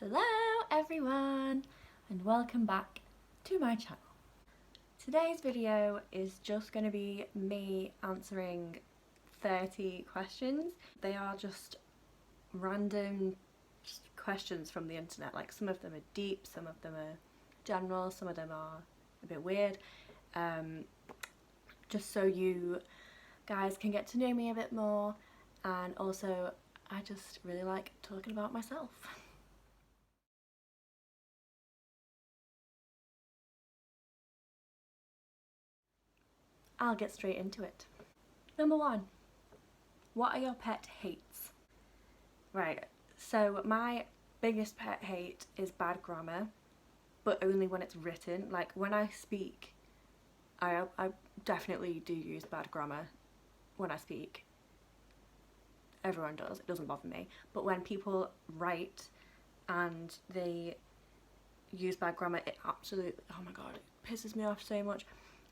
Hello everyone and welcome back to my channel. Today's video is just going to be me answering 30 questions. They are just random questions from the internet. Like, some of them are deep, some of them are general, some of them are a bit weird. Just so you guys can get to know me a bit more, and also I just really like talking about myself. I'll get straight into it. Number 1. What are your pet hates? Right, so my biggest pet hate is bad grammar, but only when it's written. Like, when I speak, I definitely do use bad grammar when I speak. Everyone does, it doesn't bother me. But when people write and they use bad grammar, it absolutely, oh my god, it pisses me off so much.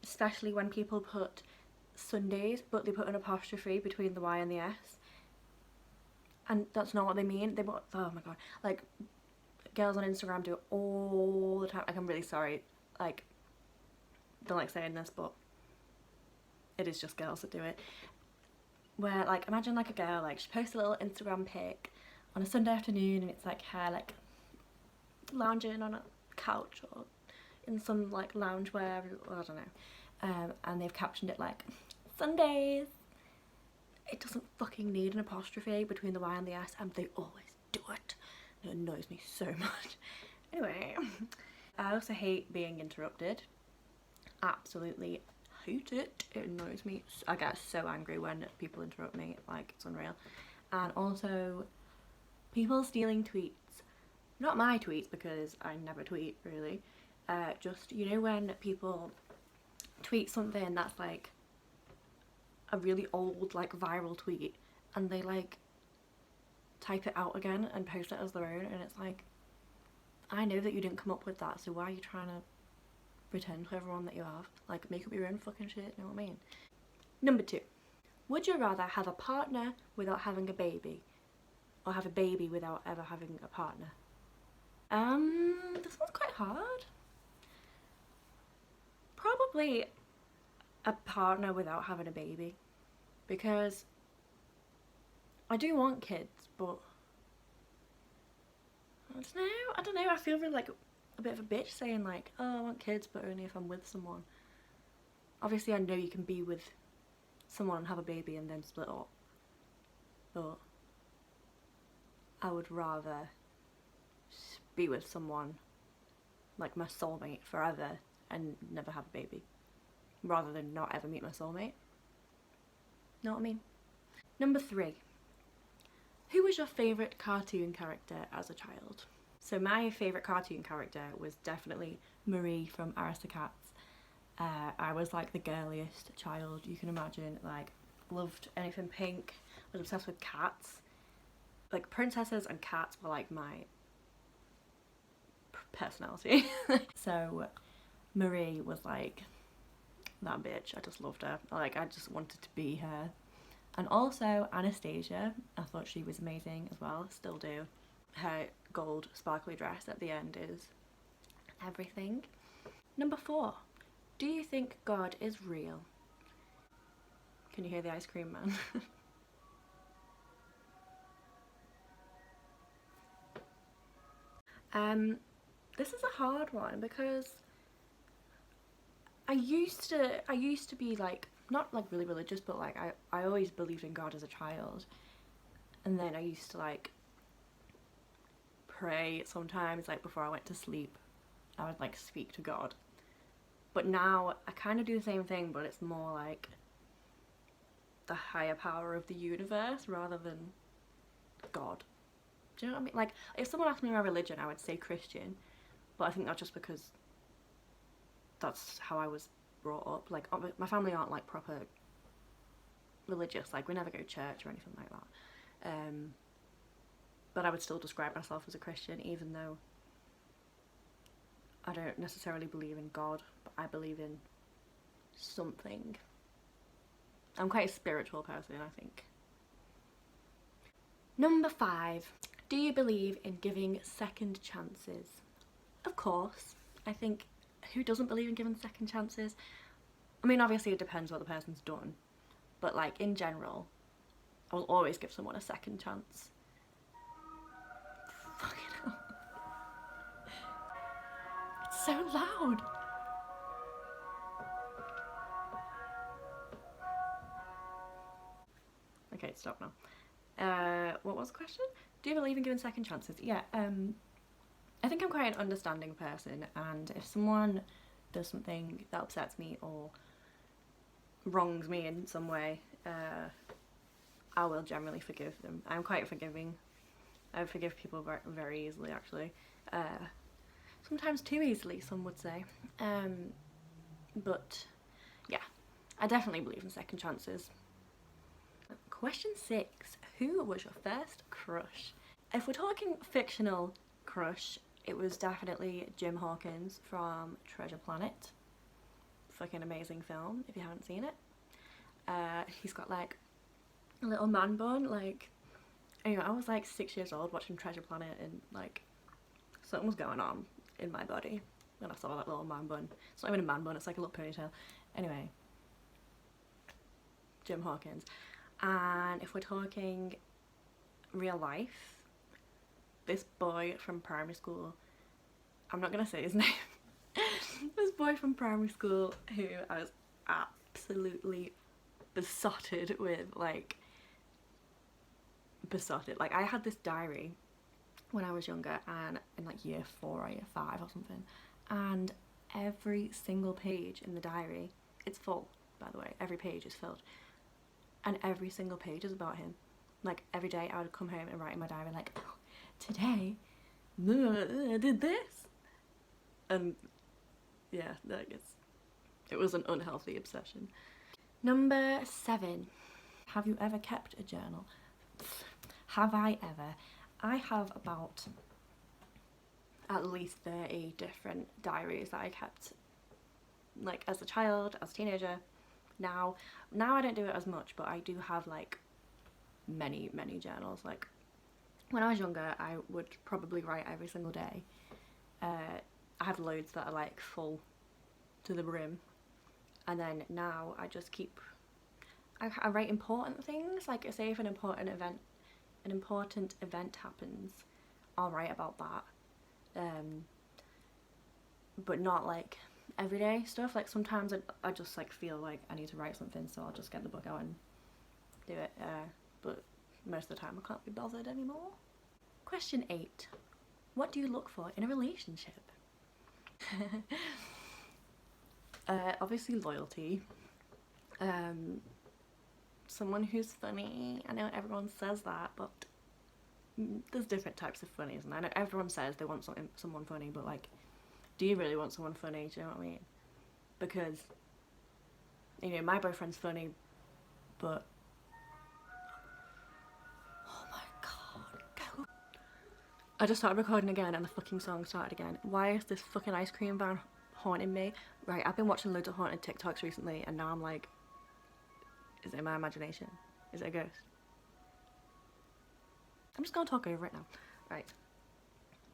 Especially when people put Sundays but they put an apostrophe between the Y and the S, and that's not what they mean. They put, oh my god, like, girls on Instagram do it all the time. Like, I'm really sorry, like, don't like saying this, but it is just girls that do it. Where, like, imagine like a girl, like, she posts a little Instagram pic on a Sunday afternoon and it's like her like lounging on a couch or in some like loungewear, I don't know, and they've captioned it like Sundays. It doesn't fucking need an apostrophe between the Y and the S, and they always do it. It annoys me so much. Anyway, I also hate being interrupted. Absolutely hate it. It annoys me. I get so angry when people interrupt me, like, it's unreal. And also people stealing tweets. Not my tweets, because I never tweet really. Just, you know, when people tweet something that's like a really old, like, viral tweet, and they like type it out again and post it as their own, and it's like, I know that you didn't come up with that, so why are you trying to pretend to everyone that you have? Like, make up your own fucking shit, you know what I mean? Number 2. Would you rather have a partner without having a baby, or have a baby without ever having a partner? This one's quite hard. Probably a partner without having a baby, because I do want kids, but I don't know, I feel really like a bit of a bitch saying like, oh, I want kids but only if I'm with someone. Obviously I know you can be with someone and have a baby and then split up, but I would rather be with someone, like my soulmate, forever and never have a baby, rather than not ever meet my soulmate. Know what I mean? Number 3. Who was your favourite cartoon character as a child? So my favourite cartoon character was definitely Marie from Aristocats. I was like the girliest child you can imagine. Like, loved anything pink, was obsessed with cats. Like, princesses and cats were like my personality. So Marie was like that bitch. I just loved her. Like, I just wanted to be her. And also Anastasia, I thought she was amazing as well, still do. Her gold sparkly dress at the end is everything. Number 4. Do you think God is real? Can you hear the ice cream man? This is a hard one, because I used to be like, not like really religious, but like I always believed in God as a child, and then I used to like pray sometimes, like before I went to sleep. I would like speak to God. But now I kind of do the same thing, but it's more like the higher power of the universe rather than God. Do you know what I mean? Like, if someone asked me my religion, I would say Christian, but I think that's just because that's how I was brought up. Like, my family aren't like proper religious, like we never go to church or anything like that. But I would still describe myself as a Christian, even though I don't necessarily believe in God, but I believe in something. I'm quite a spiritual person, I think. Number 5. Do you believe in giving second chances? Of course. I think, who doesn't believe in giving second chances? I mean, obviously it depends what the person's done, but like in general, I will always give someone a second chance. Fucking hell. It's so loud. Okay, stop now. What was the question? Do you believe in giving second chances? Yeah, I think I'm quite an understanding person, and if someone does something that upsets me or wrongs me in some way, I will generally forgive them. I'm quite forgiving. I forgive people very easily, actually. Sometimes too easily, some would say. But yeah, I definitely believe in second chances. Question 6. Who was your first crush? If we're talking fictional crush, it was definitely Jim Hawkins from Treasure Planet. Fucking amazing film, if you haven't seen it. He's got like a little man bun, like, anyway, I was like 6 years old watching Treasure Planet, and like something was going on in my body when I saw that little man bun. It's not even a man bun, it's like a little ponytail. Anyway, Jim Hawkins. And if we're talking real life, this boy from primary school, I'm not gonna say his name, this boy from primary school who I was absolutely besotted with, like besotted. Like, I had this diary when I was younger, and in like year 4 or year 5 or something, and every single page in the diary, it's full, by the way, every page is filled, and every single page is about him. Like, every day I would come home and write in my diary like, oh, today I did this, and yeah, like it was an unhealthy obsession. Number 7. Have you ever kept a journal? Have I ever? I have about at least 30 different diaries that I kept, like as a child, as a teenager. Now I don't do it as much, but I do have like many journals. Like, when I was younger, I would probably write every single day. I have loads that are like full to the brim, and then now I just keep, I write important things, like say if an important event happens, I'll write about that, but not like everyday stuff. Like, sometimes I just like feel like I need to write something, so I'll just get the book out and do it, but most of the time I can't be bothered anymore. Question 8. What do you look for in a relationship? Obviously loyalty, someone who's funny. I know everyone says that, but there's different types of funnies, and I know everyone says they want someone funny, but like, do you really want someone funny? Do you know what I mean? Because, you know, my boyfriend's funny, but oh my god, go. I just started recording again and the fucking song started again. Why is this fucking ice cream van haunting me? Right, I've been watching loads of haunted TikToks recently, and now I'm like, is it in my imagination? Is it a ghost? I'm just gonna talk over it now. Right.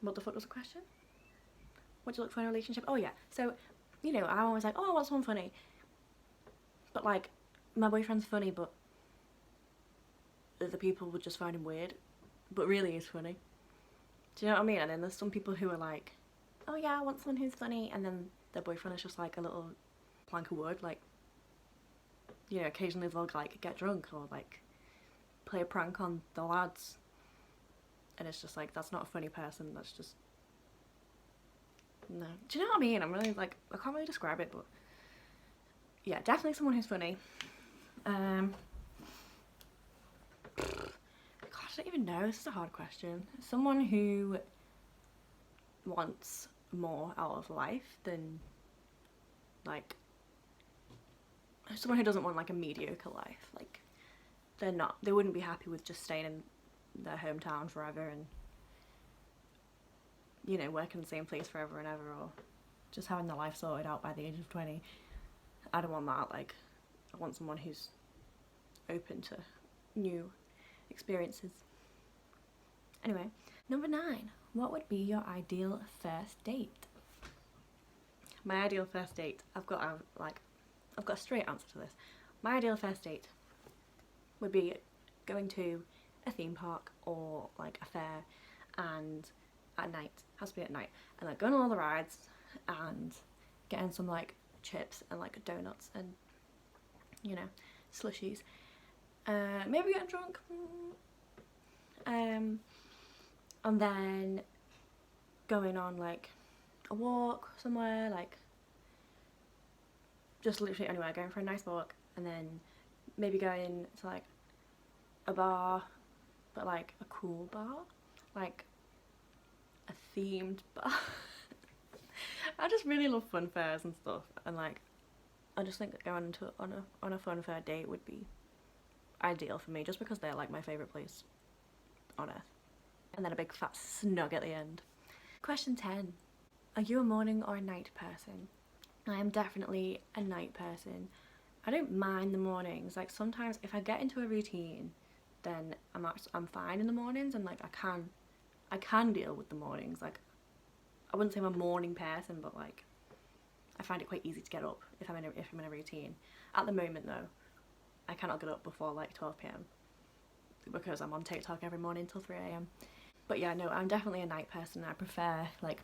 What the fuck was the question? What do you look for in a relationship? Oh yeah, so, you know, I'm always like, oh, I want someone funny. But like, my boyfriend's funny, but other people would just find him weird. But really he's funny. Do you know what I mean? And then there's some people who are like, oh yeah, I want someone who's funny, and then their boyfriend is just like a little plank of wood. Like, you know, occasionally they'll like get drunk or like play a prank on the lads, and it's just like, that's not a funny person, that's just, no. Do you know what I mean? I'm really like, I can't really describe it, but yeah, definitely someone who's funny. God, I don't even know, this is a hard question. Someone who wants more out of life than, like, someone who doesn't want like a mediocre life. Like, they wouldn't be happy with just staying in their hometown forever and, you know, working in the same place forever and ever, or just having their life sorted out by the age of 20. I don't want that. Like, I want someone who's open to new experiences. Anyway, number 9. What would be your ideal first date? My ideal first date, I've got a straight answer to this. My ideal first date would be going to a theme park or like a fair, and at night, has to be at night, and like going on all the rides and getting some like chips and like donuts and, you know, slushies. Maybe getting drunk. And then going on like a walk somewhere, like just literally anywhere, going for a nice walk, and then maybe going to like a bar, but like a cool bar, like a themed bar. I just really love fun fairs and stuff, and like I just think that going on a fun fair date would be ideal for me, just because they're like my favourite place on earth. And then a big fat snug at the end. Question 10. Are you a morning or a night person? I am definitely a night person. I don't mind the mornings. Like sometimes if I get into a routine, then I'm fine in the mornings, and like I can deal with the mornings. Like I wouldn't say I'm a morning person, but like I find it quite easy to get up if I'm in a routine. At the moment though, I cannot get up before like 12 p.m. because I'm on TikTok every morning till 3 a.m. But yeah, no, I'm definitely a night person. I prefer like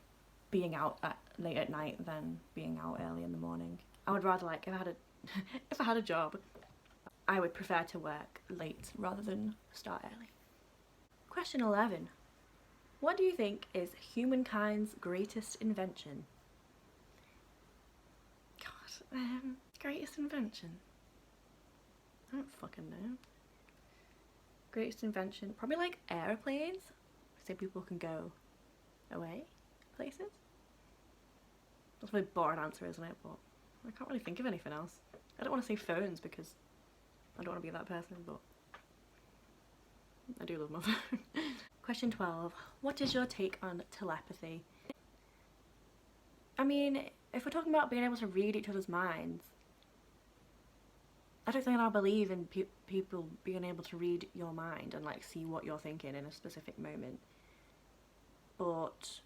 being out late at night than being out early in the morning. I would rather, like, if I had a job, I would prefer to work late rather than start early. Question 11. What do you think is humankind's greatest invention? God, greatest invention? I don't fucking know. Greatest invention? Probably like aeroplanes, so people can go away places. That's a really boring answer, isn't it? But I can't really think of anything else. I don't want to say phones because I don't want to be that person, but I do love my phone. Question 12. What is your take on telepathy? I mean, if we're talking about being able to read each other's minds, I don't think I believe in people being able to read your mind and like see what you're thinking in a specific moment. But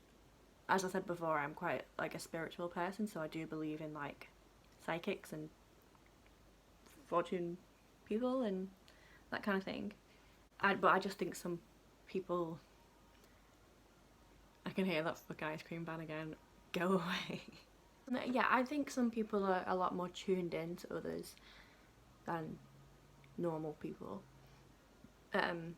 as I said before, I'm quite like a spiritual person, so I do believe in like psychics and fortune people and that kind of thing. But I just think some people, I can hear that fuck ice cream ban again, go away. Yeah, I think some people are a lot more tuned in to others than normal people. And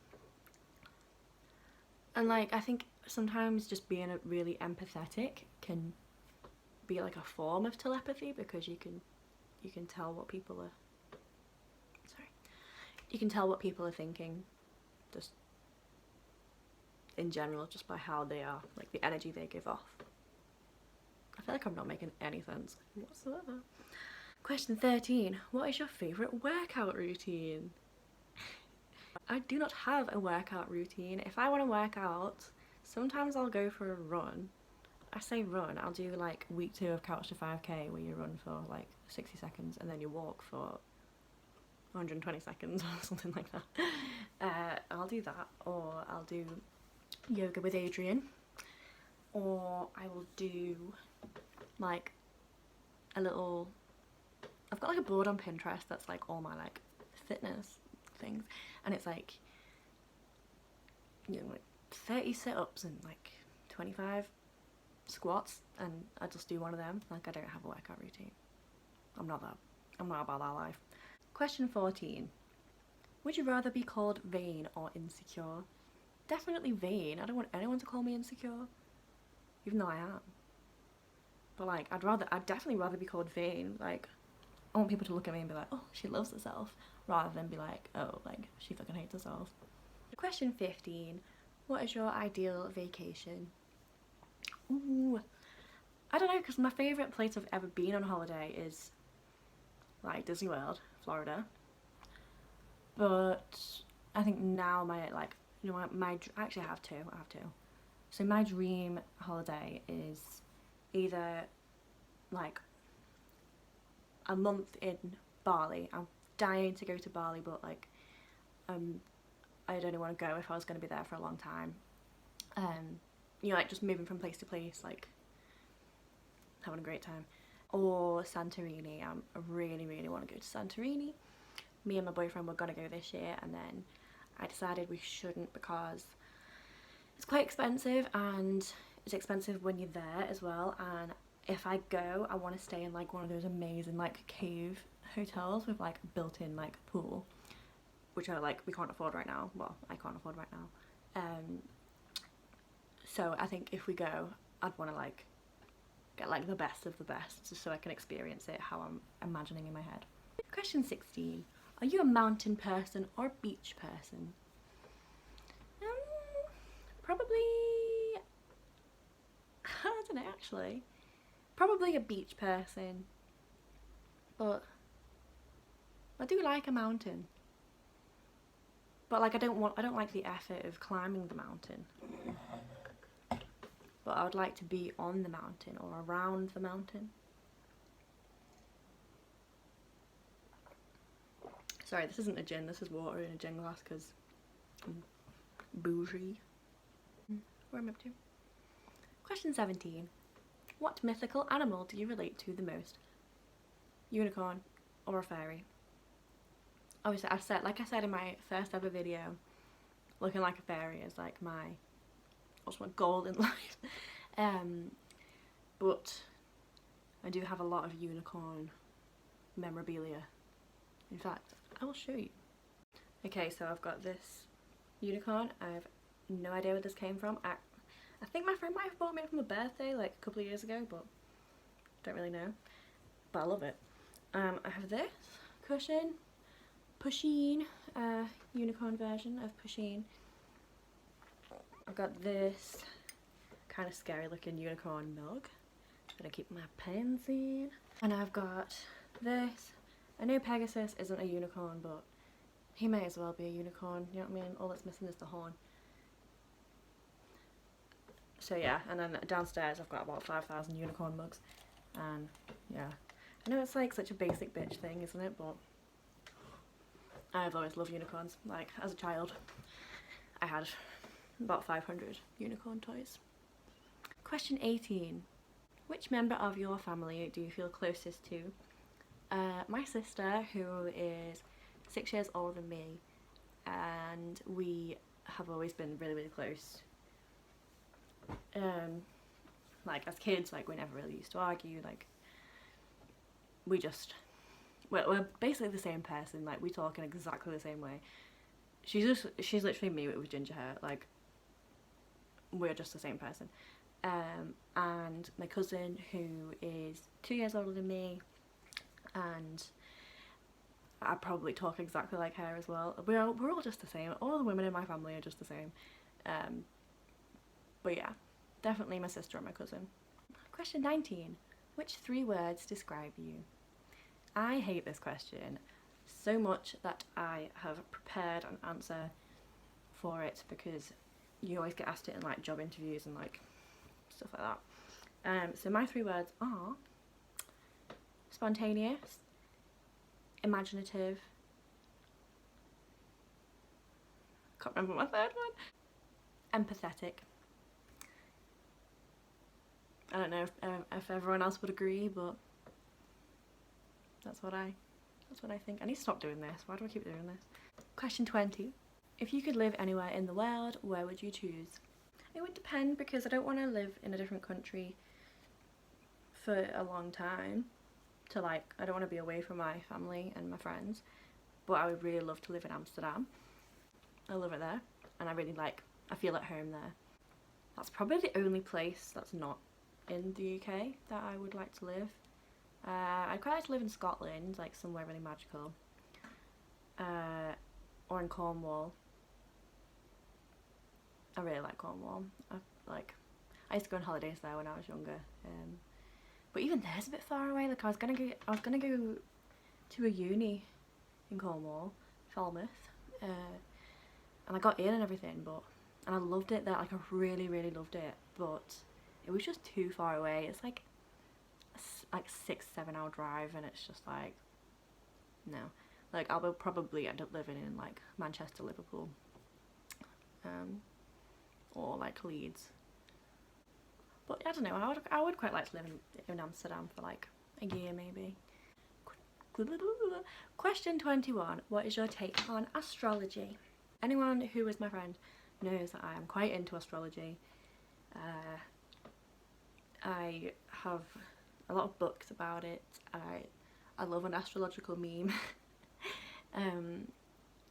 like I think sometimes just being really empathetic can be like a form of telepathy, because you can tell what people are you can tell what people are thinking just in general, just by how they are, like the energy they give off. I feel like I'm not making any sense whatsoever. Question 13. What is your favourite workout routine? I do not have a workout routine. If I want to work out, sometimes I'll go for a run. I say run, I'll do like week 2 of Couch to 5k, where you run for like 60 seconds and then you walk for 120 seconds or something like that. I'll do that, or I'll do yoga with Adrian, or I will do like a little, I've got like a board on Pinterest that's like all my like fitness things, and it's like, you know, like 30 sit-ups and like 25 squats, and I just do one of them. Like I don't have a workout routine. I'm not about that life. Question 14. Would you rather be called vain or insecure? Definitely vain. I don't want anyone to call me insecure, even though I am. But like I'd definitely rather be called vain. Like I want people to look at me and be like, oh, she loves herself, rather than be like, oh, like she fucking hates herself. Question 15. What is your ideal vacation? Ooh, I don't know, because my favourite place I've ever been on holiday is like Disney World, Florida. But I think now my, like, you know, actually I have two. So my dream holiday is either like a month in Bali. I'm dying to go to Bali, but like I'd only want to go if I was going to be there for a long time. You know, like just moving from place to place, like having a great time. Or Santorini. I really, really want to go to Santorini. Me and my boyfriend were gonna go this year, and then I decided we shouldn't because it's quite expensive, and it's expensive when you're there as well. And if I go, I want to stay in like one of those amazing like cave hotels with like built-in like pool, which are like we can't afford right now. Well, I can't afford right now. So I think if we go, I'd want to like get like the best of the best, just so I can experience it how I'm imagining in my head. Question 16. Are you a mountain person or a beach person? Probably, I don't know actually. Probably a beach person, but I do like a mountain. But like I don't like the effort of climbing the mountain. But I would like to be on the mountain or around the mountain. Sorry, this isn't a gin, this is water in a gin glass because I'm bougie. Where am I up to? Question 17. What mythical animal do you relate to the most? Unicorn or a fairy? Obviously, like I said in my first ever video, looking like a fairy is like my goal in life. But I do have a lot of unicorn memorabilia. In fact, I will show you. Okay, so I've got this unicorn. I have no idea where this came from. I think my friend might have bought me it for my birthday like a couple of years ago, but don't really know. But I love it. I have this cushion, Pusheen, unicorn version of Pusheen. I've got this kind of scary looking unicorn mug. I'm gonna keep my pens in. And I've got this. I know Pegasus isn't a unicorn, but he may as well be a unicorn, you know what I mean? All that's missing is the horn. So yeah, and then downstairs I've got about 5,000 unicorn mugs. And yeah, I know it's like such a basic bitch thing, isn't it? But I've always loved unicorns. Like, as a child, I had about 500 unicorn toys. Question 18. Which member of your family do you feel closest to? My sister, who is 6 years older than me, and we have always been really, really close. Like, as kids, like, we never really used to argue, like, we're basically the same person, like, we talk in exactly the same way. She's literally me with ginger hair, like, we're just the same person. And my cousin, who is 2 years older than me, and I probably talk exactly like her as well. We're all just the same. All the women in my family are just the same. But yeah, definitely my sister and my cousin. Question 19. Which 3 words describe you? I hate this question so much that I have prepared an answer for it, because you always get asked it in like job interviews and like stuff like that. So my 3 words are spontaneous, imaginative, can't remember my 3rd one, empathetic. I don't know if everyone else would agree, but that's what I think. I need to stop doing this. Why do I keep doing this? Question 20. If you could live anywhere in the world, where would you choose? It would depend, because I don't want to live in a different country for a long time. I don't want to be away from my family and my friends, but I would really love to live in Amsterdam. I love it there, and I feel at home there. That's probably the only place that's not in the UK that I would like to live. I'd quite like to live in Scotland, like somewhere really magical, or in Cornwall. I really like Cornwall. I used to go on holidays there when I was younger, but even there's a bit far away. Like, I was gonna go to a uni in Cornwall, Falmouth, and I got in and everything, and I loved it there. Like, I really, really loved it, but it was just too far away. It's like 6-7 hour drive, and it's just like, no. Like, I will probably end up living in like Manchester, Liverpool. or like Leeds. But I don't know, I would quite like to live in Amsterdam for like a year maybe. Question 21. What is your take on astrology? Anyone who is my friend knows that I am quite into astrology. I have a lot of books about it. I love an astrological meme.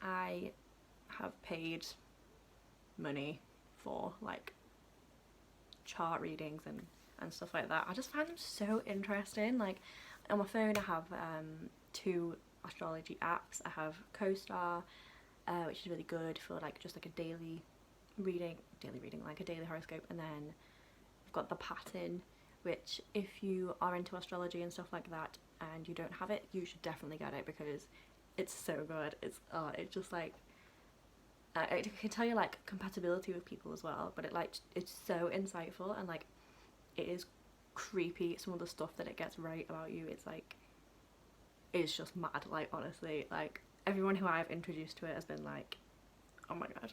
I have paid money for like chart readings and stuff like that. I just find them so interesting. Like on my phone I have 2 astrology apps. I have CoStar, which is really good for like just like a daily reading, like a daily horoscope, and then I've got the pattern, which if you are into astrology and stuff like that and you don't have it, you should definitely get it because it's so good. It's just like it can tell you like compatibility with people as well, but it's so insightful, and like it is creepy some of the stuff that it gets right about you. It's like, it's just mad. Like honestly, like everyone who I've introduced to it has been like, oh my god.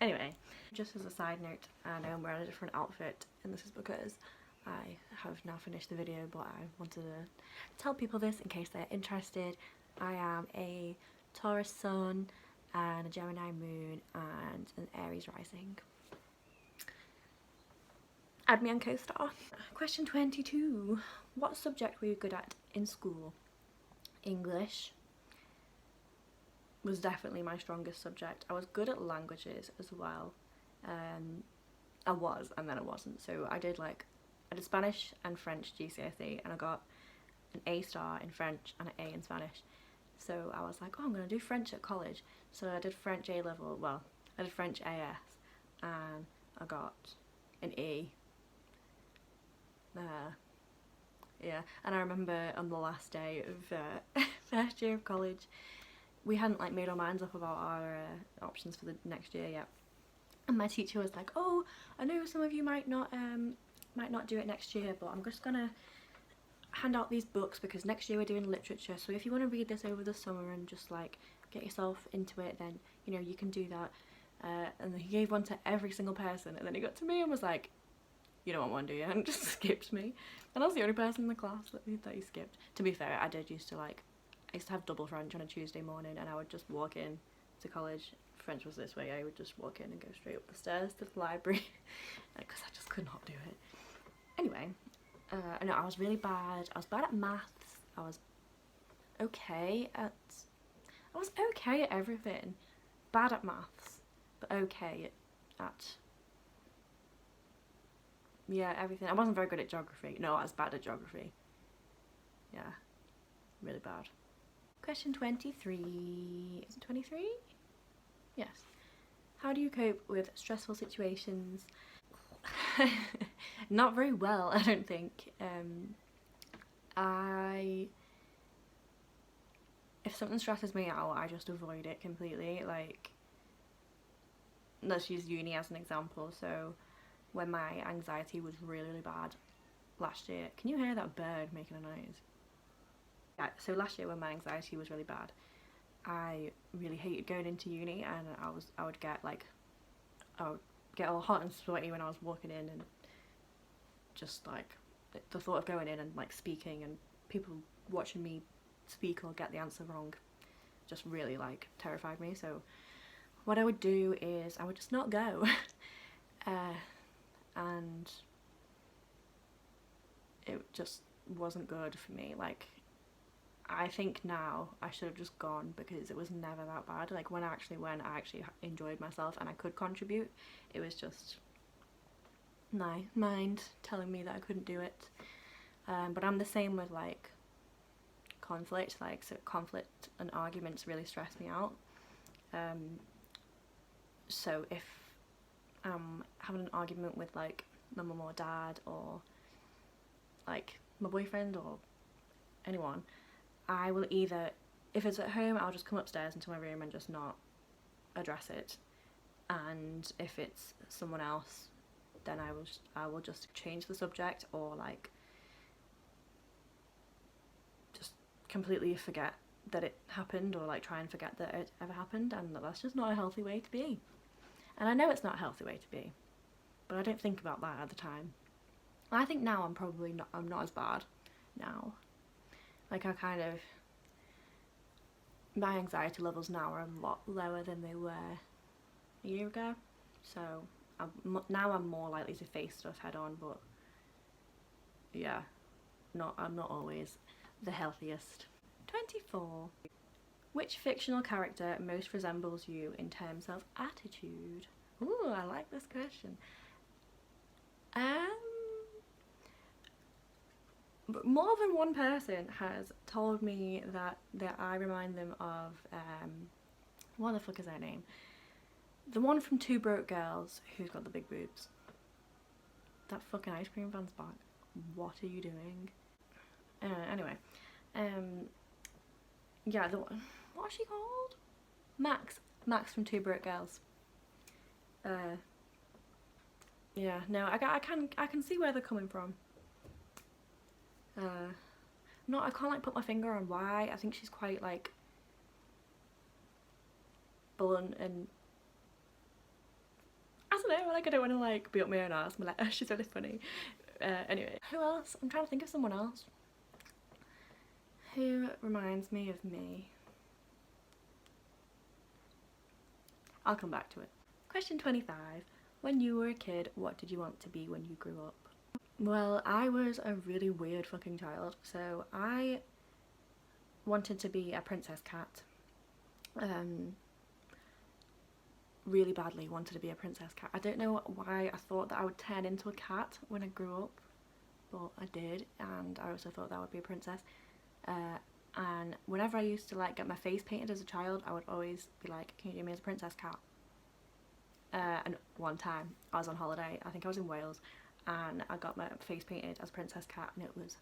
Anyway, just as a side note, I know I'm wearing a different outfit, and this is because I have now finished the video, but I wanted to tell people this in case they're interested. I am a Taurus sun and a Gemini moon and an Aries rising. Add me on CoStar. Question 22. What subject were you good at in school? English was definitely my strongest subject. I was good at languages as well. I was, and then I wasn't. So I did Spanish and French GCSE, and I got an A star in French and an A in Spanish. So I was like, oh, I'm gonna do French at college. So I did French A level, well, I did French AS, and I got an E. Yeah, and I remember on the last day of first year of college, we hadn't like made our minds up about our options for the next year yet, and my teacher was like, oh, I know some of you might not do it next year, but I'm just gonna hand out these books because next year we're doing literature, so if you want to read this over the summer and just like get yourself into it, then you know you can do that. And he gave one to every single person, and then he got to me and was like, you don't want one, do you? And just skipped me. And I was the only person in the class that he skipped. To be fair, I used to have double French on a Tuesday morning, and I would just walk in to college. French was this way, I would just walk in and go straight up the stairs to the library because I just could not do it. Anyway, I know I was really bad. I was bad at maths. I was okay at everything. Bad at maths, but okay at yeah, everything. I wasn't very good at geography. No, I was bad at geography. Yeah, really bad. Question 23. Is it 23? Yes. How do you cope with stressful situations? Not very well, I don't think. If something stresses me out, I just avoid it completely. Like, let's use uni as an example. So when my anxiety was really, really bad last year, can you hear that bird making a noise? Yeah, so last year when my anxiety was really bad, I really hated going into uni, and I would get all hot and sweaty when I was walking in, and just like the thought of going in and like speaking and people watching me speak or get the answer wrong just really like terrified me. So what I would do is I would just not go. And it just wasn't good for me. Like, I think now I should have just gone because it was never that bad. Like when I actually enjoyed myself and I could contribute, it was just my mind telling me that I couldn't do it. But I'm the same with like conflict. Like, so conflict and arguments really stress me out. So if I'm having an argument with like my mum or dad or like my boyfriend or anyone, I will either, if it's at home, I'll just come upstairs into my room and just not address it, and if it's someone else, then I will just change the subject, or like just completely forget that it happened, or like try and forget that it ever happened, and that's just not a healthy way to be. And I know it's not a healthy way to be, but I don't think about that at the time. I think now I'm not as bad now. Like my anxiety levels now are a lot lower than they were a year ago. So now I'm more likely to face stuff head on, but yeah, I'm not always the healthiest. 24. Which fictional character most resembles you in terms of attitude? Ooh, I like this question. More than one person has told me that I remind them of what the fuck is her name? The one from Two Broke Girls who's got the big boobs. That fucking ice cream van's back. What are you doing? Anyway, yeah, what's she called? Max from Two Broke Girls. Yeah, no, I can see where they're coming from. No, I can't like put my finger on why. I think she's quite like blunt and I don't know, like I don't want to like be up my own ass. I'm like, oh, she's really funny. Anyway, who else? I'm trying to think of someone else. Who reminds me of me? I'll come back to it. Question 25. When you were a kid, what did you want to be when you grew up? Well, I was a really weird fucking child, so I wanted to be a princess cat. Really badly wanted to be a princess cat. I don't know why I thought that I would turn into a cat when I grew up, but I did, and I also thought that I would be a princess. And whenever I used to like get my face painted as a child, I would always be like, can you do me as a princess cat? And one time I was on holiday, I think I was in Wales, and I got my face painted as Princess Cat, and it was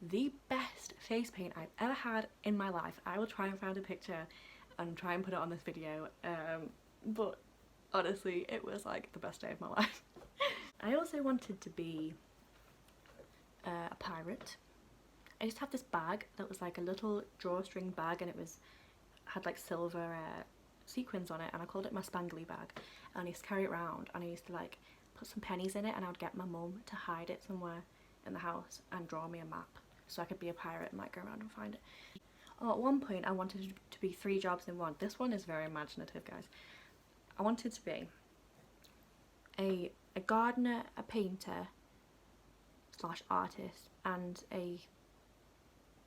the best face paint I've ever had in my life. I will try and find a picture and try and put it on this video, but honestly it was like the best day of my life. I also wanted to be a pirate. I used to have this bag that was like a little drawstring bag, and it had like silver sequins on it, and I called it my spangly bag, and I used to carry it around, and I used to like put some pennies in it, and I would get my mum to hide it somewhere in the house and draw me a map so I could be a pirate and like go around and find it. Oh, at one point I wanted to be 3 jobs in one. This one is very imaginative, guys. I wanted to be a gardener, a painter / artist, and a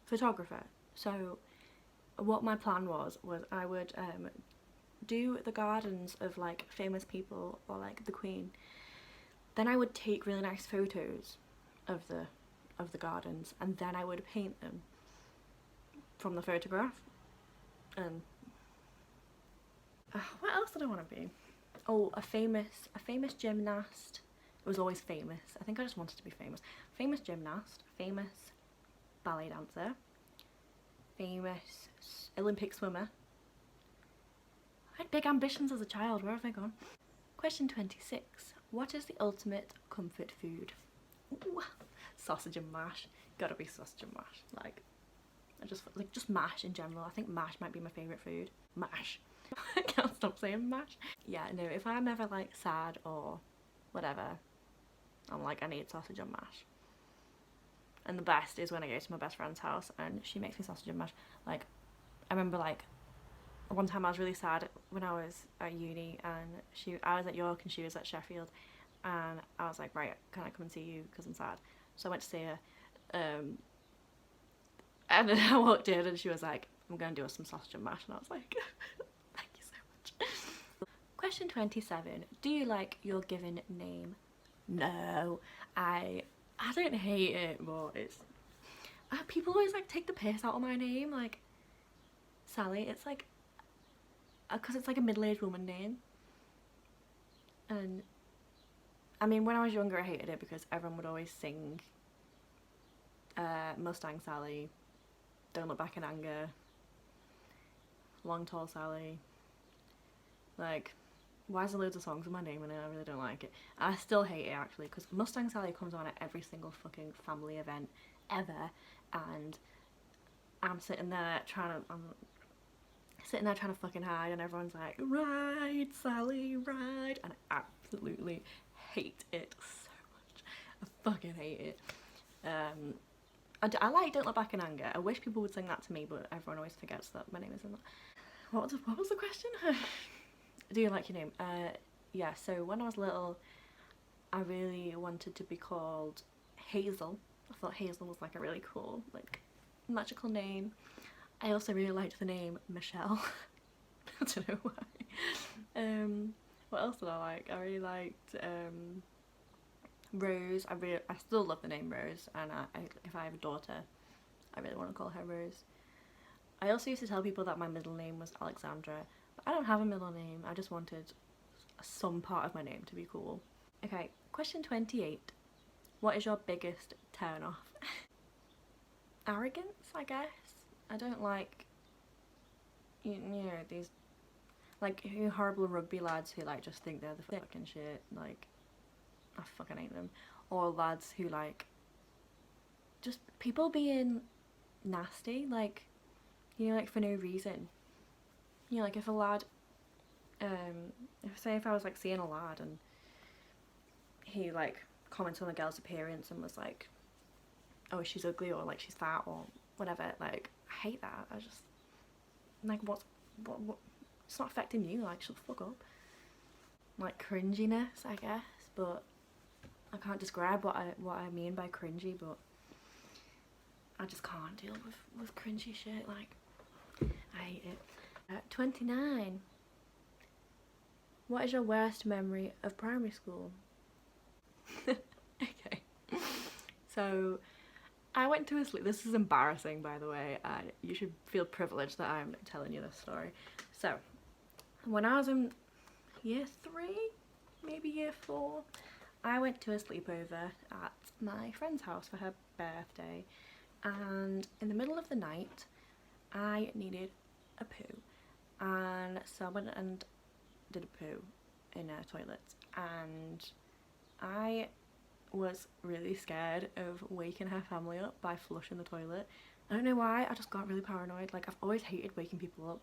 photographer. So what my plan was I would do the gardens of like famous people or like the Queen. Then I would take really nice photos of the gardens, and then I would paint them from the photograph. And what else did I want to be? Oh, a famous gymnast. It was always famous. I think I just wanted to be famous. Famous gymnast, famous ballet dancer, famous Olympic swimmer. I had big ambitions as a child. Where have they gone? Question 26. What is the ultimate comfort food? Ooh, sausage and mash. Gotta be sausage and mash. Like, just mash in general. I think mash might be my favourite food. Mash. I can't stop saying mash. Yeah, no, if I'm ever like sad or whatever, I'm like, I need sausage and mash. And the best is when I go to my best friend's house and she makes me sausage and mash. Like, I remember like one time I was really sad when I was at uni, and I was at York and she was at Sheffield, and I was like, right, can I come and see you because I'm sad? So I went to see her, and then I walked in and she was like, I'm going to do us some sausage and mash, and I was like, thank you so much. Question 27. Do you like your given name? No, I don't hate it, but it's people always like take the piss out of my name, like Sally. It's like because it's like a middle-aged woman name, and I mean when I was younger I hated it because everyone would always sing Mustang Sally, Don't Look Back in Anger, Long Tall Sally. Like, why is there loads of songs with my name in it? I really don't like it. I still hate it actually, because Mustang Sally comes on at every single fucking family event ever, and I'm sitting there sitting there trying to fucking hide, and everyone's like, ride, Sally, ride, and I absolutely hate it so much. I fucking hate it. I like Don't Look Back in Anger. I wish people would sing that to me, but everyone always forgets that my name is in that. What was the question? Do you like your name? Yeah, so when I was little, I really wanted to be called Hazel. I thought Hazel was like a really cool, like, magical name. I also really liked the name Michelle. I don't know why. What else did I like? I really liked Rose. I still love the name Rose, and if I have a daughter, I really want to call her Rose. I also used to tell people that my middle name was Alexandra, but I don't have a middle name. I just wanted some part of my name to be cool. Okay, question 28. What is your biggest turn off? Arrogance, I guess. I don't like, you know, these, like, horrible rugby lads who, like, just think they're the fucking shit. Like, I fucking hate them. Or lads who, like, just people being nasty, like, you know, like, for no reason. You know, like, if a lad, if I was, like, seeing a lad and he, like, commented on the girl's appearance and was like, oh, she's ugly, or, like, she's fat, or whatever, like, I hate that. I just, like, what, it's not affecting you, like, shut the fuck up. Like, cringiness, I guess, but I can't describe what I mean by cringy, but I just can't deal with cringy shit, like, I hate it. 29. What is your worst memory of primary school? Okay, so I went to a sleep. This is embarrassing, by the way. You should feel privileged that I'm telling you this story. So, when I was in year 3, maybe year 4, I went to a sleepover at my friend's house for her birthday, and in the middle of the night, I needed a poo, and so I went and did a poo in a toilet, and I was really scared of waking her family up by flushing the toilet. I don't know why, I just got really paranoid. Like, I've always hated waking people up,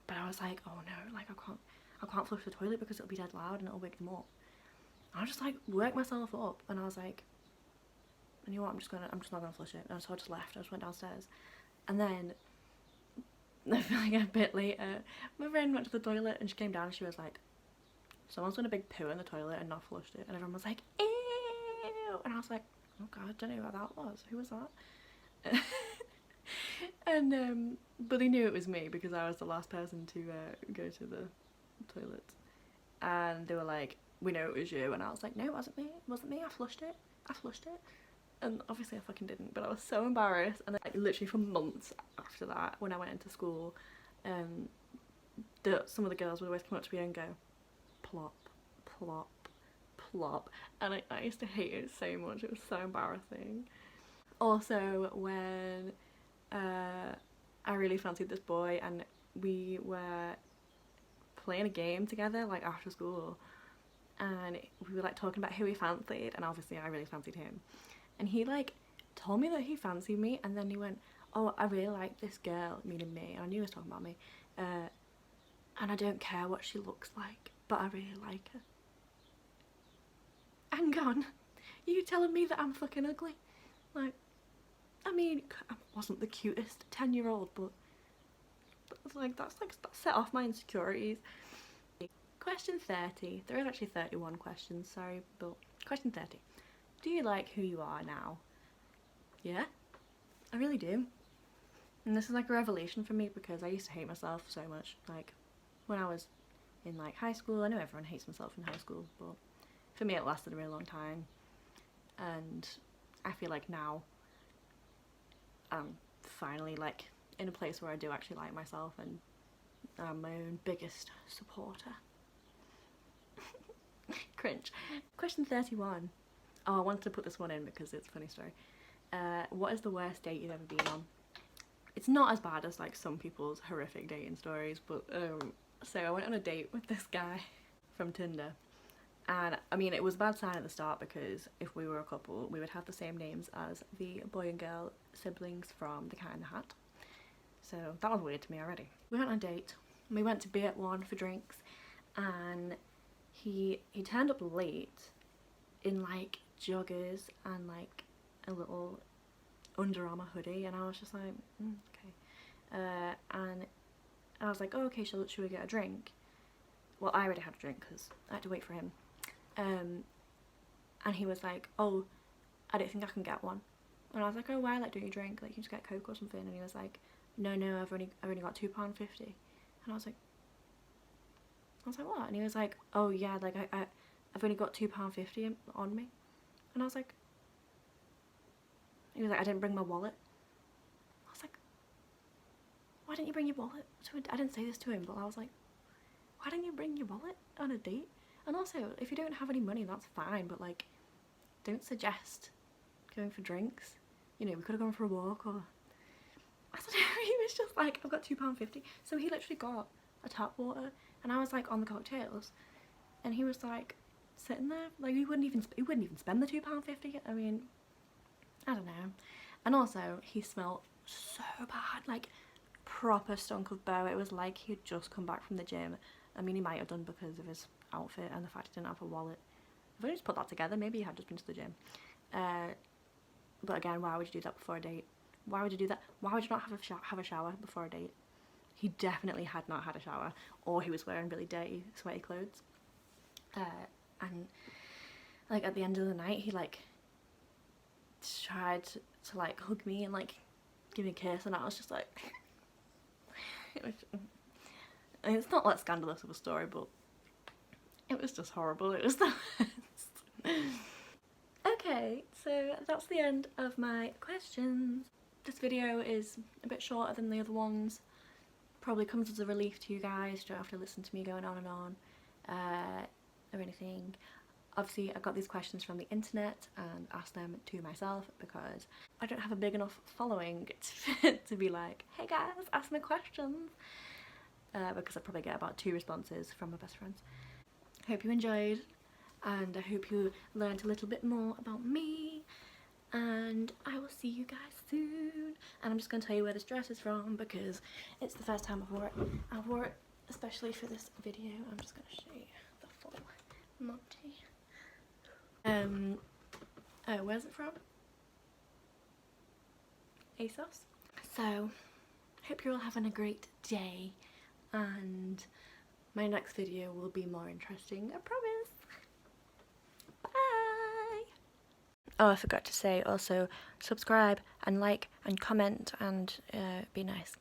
but I was like, oh no, like, I can't flush the toilet because it'll be dead loud and it'll wake them up. And I just, like, worked myself up, and I was like, you know what, I'm just not gonna flush it. And so I just left. I just went downstairs, and then I feel like a bit later, my friend went to the toilet and she came down and she was like, someone's done a big poo in the toilet and not flushed it, and everyone was like, ew, and I was like, oh god, I don't know who that was. Who was that? And but they knew it was me because I was the last person to go to the toilet, and they were like, we know it was you, and I was like, no, it wasn't me, I flushed it, and obviously I fucking didn't, but I was so embarrassed. And then, like, literally for months after that, when I went into school, some of the girls would always come up to me and go, plop, plop, plop, and I used to hate it so much. It was so embarrassing. Also, when I really fancied this boy and we were playing a game together, like, after school, and we were, like, talking about who we fancied, and obviously I really fancied him, and he, like, told me that he fancied me, and then he went, oh, I really like this girl, meaning me, and I knew he was talking about me, and I don't care what she looks like, but I really like her. Hang on, you telling me that I'm fucking ugly? Like, I mean, I wasn't the cutest 10-year-old, but that set off my insecurities. Question 30. There is actually 31 questions, sorry, but question 30. Do you like who you are now? Yeah, I really do. And this is like a revelation for me because I used to hate myself so much. Like, when I was in, like, high school, I know everyone hates themselves in high school, but for me it lasted a really long time. And I feel like now I'm finally, like, in a place where I do actually like myself, and I'm my own biggest supporter. Cringe. Question 31. Oh, I wanted to put this one in because it's a funny story. What is the worst date you've ever been on? It's not as bad as, like, some people's horrific dating stories, but so I went on a date with this guy from Tinder, and I mean, it was a bad sign at the start because if we were a couple, we would have the same names as the boy and girl siblings from The Cat in the Hat. So that was weird to me already. We went on a date. We went to Beer One for drinks, and he turned up late in like joggers and like a little Under Armour hoodie, and I was just like, okay. And I was like, oh, okay, should we get a drink? Well, I already had a drink because I had to wait for him. And he was like, oh, I don't think I can get one. And I was like, oh, why? Like, don't you drink? Like, you just get Coke or something? And he was like, no, I've only got £2.50. And I was like, what? And he was like, oh yeah, like I've only got £2.50 on me. And I was like, he was like, I didn't bring my wallet. I was like, why didn't you bring your wallet? I didn't say this to him, but I was like, why didn't you bring your wallet on a date? And also, if you don't have any money, that's fine, but like, don't suggest going for drinks. You know, we could have gone for a walk, or I don't know. He was just like, I've got £2.50. So he literally got a tap water, and I was like on the cocktails, and he was like sitting there, like he wouldn't even spend the £2.50. I mean, I don't know. And also, he smelled so bad, like proper stunk of beau. It was like he'd just come back from the gym. I mean, he might have done because of his outfit and the fact he didn't have a wallet. If I just put that together, maybe he had just been to the gym. But again, why would you do that before a date? Why would you do that? Why would you not have a shower before a date? He definitely had not had a shower, or he was wearing really dirty, sweaty clothes. And like at the end of the night, he like tried to like hug me and like give me a kiss, and I was just like, I mean, it's not that scandalous of a story, but it was just horrible. It was the worst. Okay, so that's the end of my questions. This video is a bit shorter than the other ones. Probably comes as a relief to you guys. You don't have to listen to me going on and on or anything. Obviously, I got these questions from the internet and asked them to myself because I don't have a big enough following to be like, hey guys, ask me questions. Because I probably get about 2 responses from my best friends. Hope you enjoyed, and I hope you learned a little bit more about me, and I will see you guys soon. And I'm just going to tell you where this dress is from because it's the first time I wore it especially for this video. I'm just going to show you the full Monty. Oh, where's it from? ASOS. So, hope you're all having a great day, and my next video will be more interesting, I promise. Bye! Oh, I forgot to say also, subscribe and like and comment and be nice.